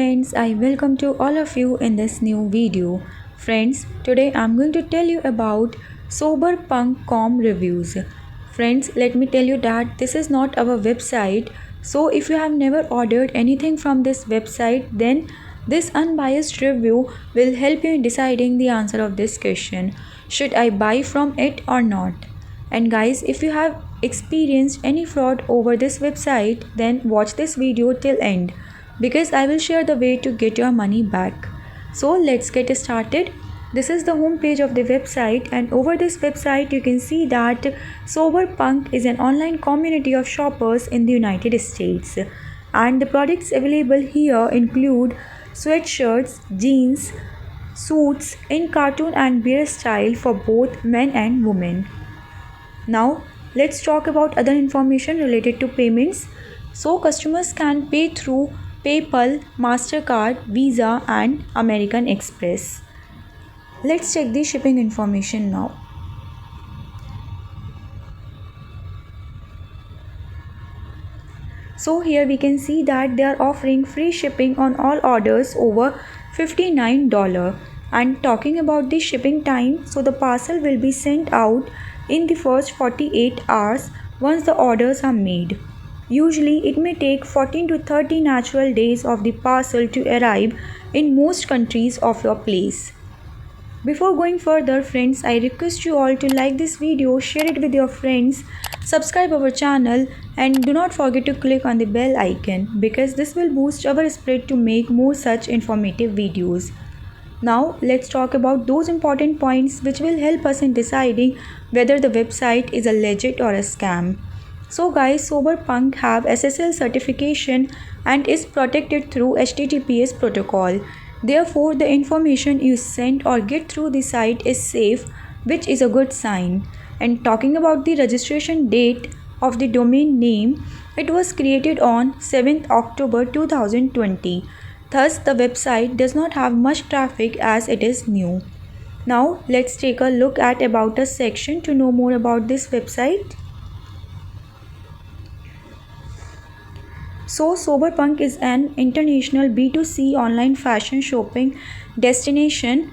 friends, I welcome to all of you in this new video. Friends, today I'm going to tell you about Soberpunk.com reviews. Friends, let me tell you that this is not our website. So if you have never ordered anything from this website, then this unbiased review will help you in deciding the answer of this question. Should I buy from it or not? And guys, if you have experienced any fraud over this website, then watch this video till end because I will share the way to get your money back. So let's get started. This is the home page of the website, and over this website you can see that Soberpunk is an online community of shoppers in the United States, and the products available here include sweatshirts, jeans, suits in cartoon and bear style for both men and women. Now let's talk about other information related to payments. So customers can pay through PayPal, MasterCard, Visa and American Express. Let's check the shipping information now. So here we can see that they are offering free shipping on all orders over $59. And talking about the shipping time, so the parcel will be sent out in the first 48 hours once the orders are made. Usually it may take 14 to 30 natural days of the parcel to arrive in most countries of your place. Before going further, friends, I request you all to like this video, share it with your friends, subscribe our channel and do not forget to click on the bell icon because this will boost our spread to make more such informative videos. Now let's talk about those important points which will help us in deciding whether the website is a legit or a scam. So guys, Soberpunk have SSL certification and is protected through HTTPS protocol. Therefore, the information you send or get through the site is safe, which is a good sign. And talking about the registration date of the domain name, it was created on 7th October 2020. Thus, the website does not have much traffic as it is new. Now, let's take a look at About Us section to know more about this website. So, Soberpunk is an international B2C online fashion shopping destination.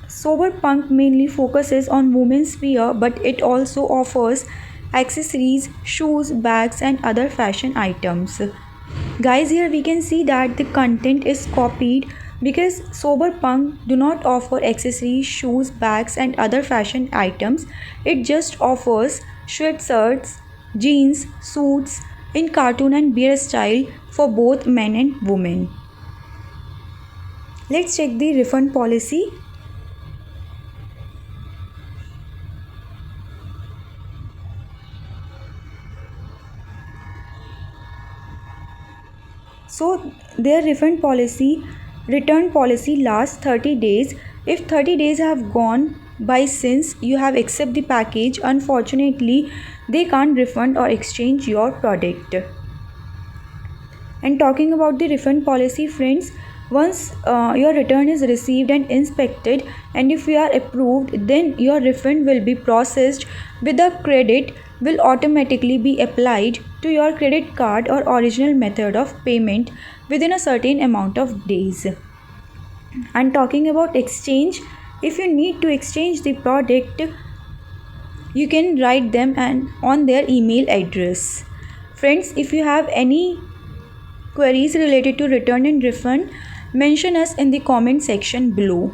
Soberpunk mainly focuses on women's wear, but it also offers accessories, shoes, bags and other fashion items. Guys, here we can see that the content is copied because Soberpunk do not offer accessories, shoes, bags and other fashion items. It just offers sweatshirts, jeans, suits in cartoon and bear style for both men and women. Let's check the refund policy. So their refund policy, return policy lasts 30 days. If 30 days have gone by since you have accepted the package, unfortunately they can't refund or exchange your product. And talking about the refund policy, friends, once your return is received and inspected, and if you are approved, then your refund will be processed with a credit will automatically be applied to your credit card or original method of payment within a certain amount of days. And talking about exchange, if you need to exchange the product, you can write them on their email address. Friends, if you have any queries related to return and refund, mention us in the comment section below.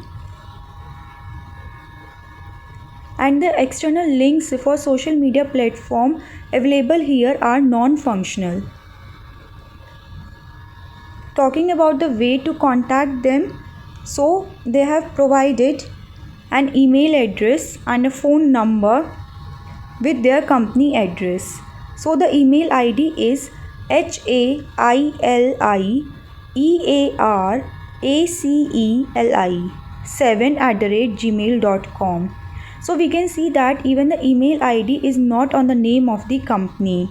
And the external links for social media platform available here are non-functional. Talking about the way to contact them, so they have provided an email address and a phone number with their company address. So the email ID is haililearaceli7@gmail.com. So we can see that even the email ID is not on the name of the company.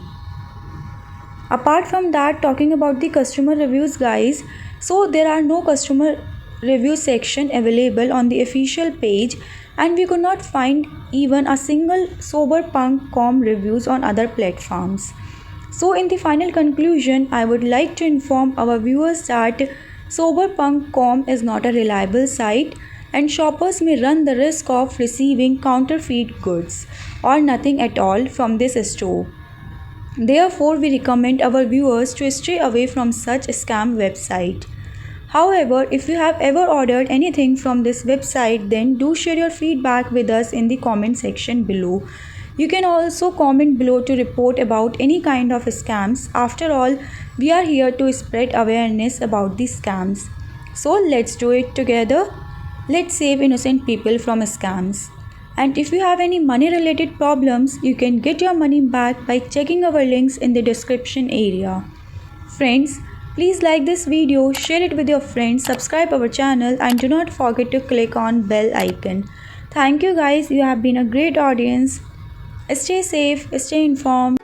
Apart from that, talking about the customer reviews, guys, so there are no customer review section available on the official page, and we could not find even a single Soberpunk.com reviews on other platforms. So in the final conclusion, I would like to inform our viewers that Sober.com is not a reliable site, and shoppers may run the risk of receiving counterfeit goods or nothing at all from this store. Therefore, we recommend our viewers to stay away from such scam website. However, if you have ever ordered anything from this website, then do share your feedback with us in the comment section below. You can also comment below to report about any kind of scams. After all, we are here to spread awareness about these scams. So let's do it together. Let's save innocent people from scams. And if you have any money related problems, you can get your money back by checking our links in the description area. Friends, please like this video, share it with your friends, subscribe our channel and do not forget to click on bell icon. Thank you guys, you have been a great audience. Stay safe, stay informed.